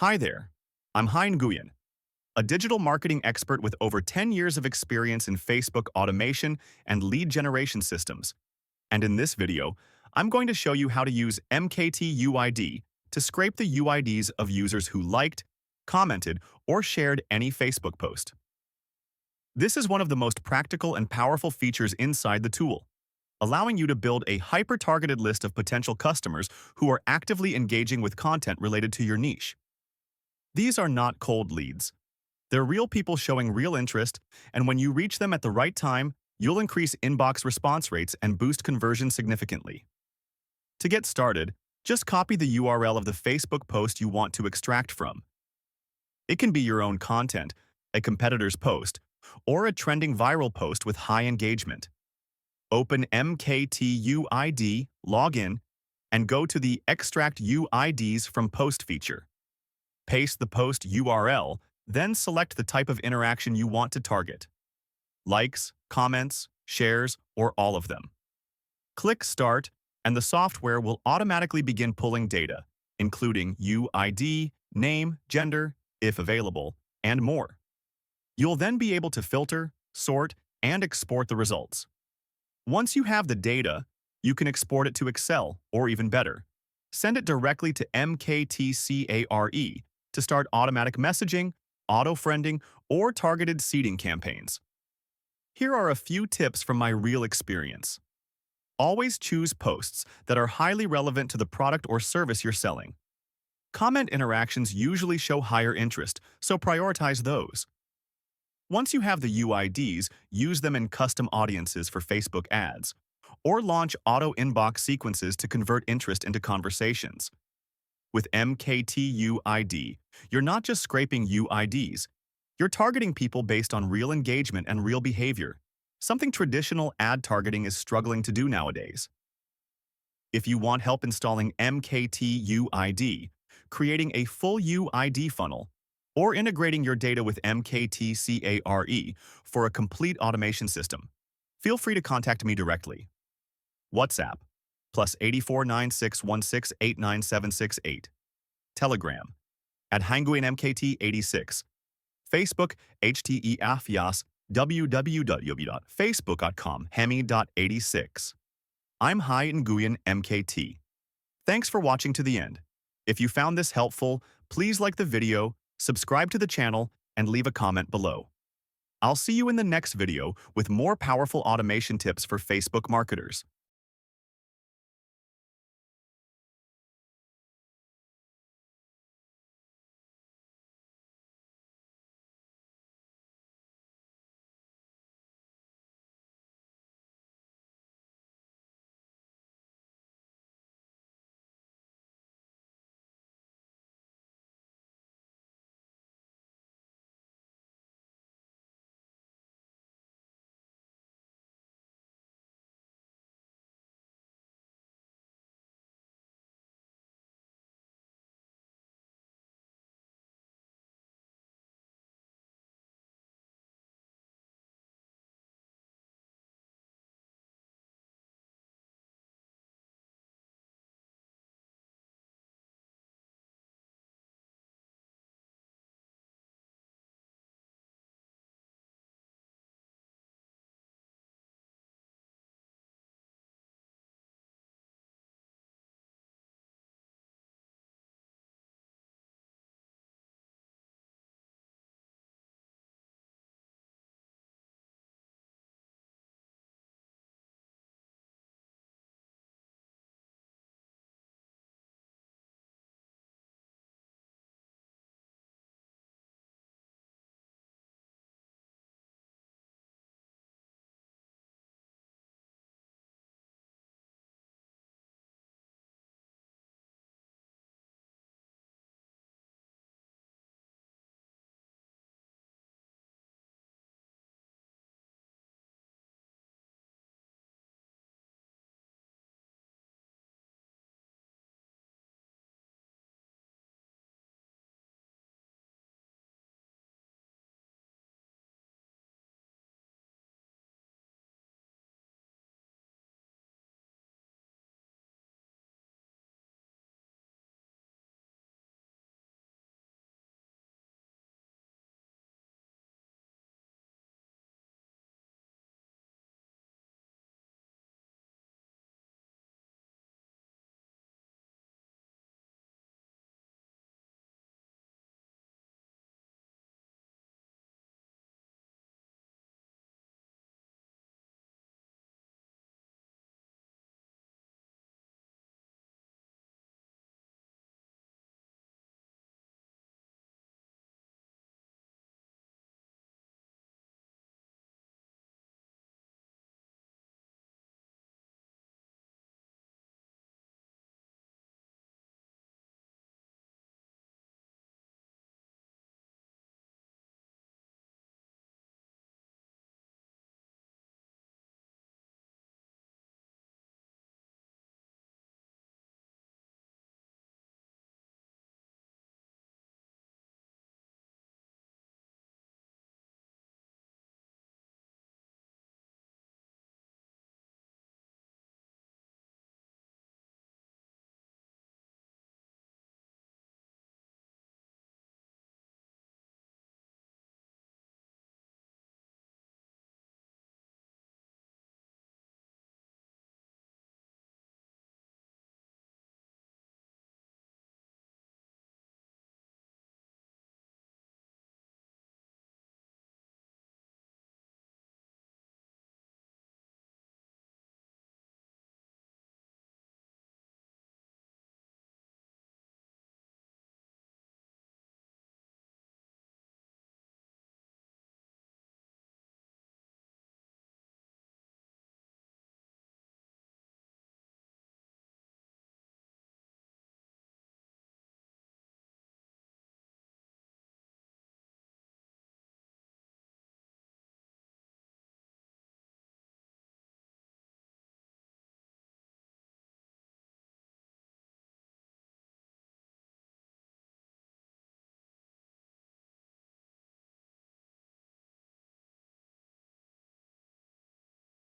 Hi there, I'm Hai Nguyen, a digital marketing expert with over 10 years of experience in Facebook automation and lead generation systems. And in this video, I'm going to show you how to use MKT UID to scrape the UIDs of users who liked, commented, or shared any Facebook post. This is one of the most practical and powerful features inside the tool, allowing you to build a hyper-targeted list of potential customers who are actively engaging with content related to your niche. These are not cold leads. They're real people showing real interest, and when you reach them at the right time, you'll increase inbox response rates and boost conversion significantly. To get started, just copy the URL of the Facebook post you want to extract from. It can be your own content, a competitor's post, or a trending viral post with high engagement. Open MKT UID, log in, and go to the Extract UIDs from Post feature. Paste the post URL, then select the type of interaction you want to target: likes, comments, shares, or all of them. Click Start, and the software will automatically begin pulling data, including UID, name, gender, if available, and more. You'll then be able to filter, sort, and export the results. Once you have the data, you can export it to Excel, or even better, send it directly to MKT CARE to start automatic messaging, auto-friending, or targeted seeding campaigns. Here are a few tips from my real experience. Always choose posts that are highly relevant to the product or service you're selling. Comment interactions usually show higher interest, so prioritize those. Once you have the UIDs, use them in custom audiences for Facebook ads, or launch auto-inbox sequences to convert interest into conversations. With MKT UID, you're not just scraping UIDs, you're targeting people based on real engagement and real behavior, something traditional ad targeting is struggling to do nowadays. If you want help installing MKT UID, creating a full UID funnel, or integrating your data with MKT CARE for a complete automation system, feel free to contact me directly. WhatsApp +84 9616 89768. Telegram @Hai Nguyen MKT 86. Facebook https www.facebook.com/hemi.86. I'm Hai Nguyen MKT. Thanks for watching to the end. If you found this helpful, please like the video, subscribe to the channel, and leave a comment below. I'll see you in the next video with more powerful automation tips for Facebook marketers.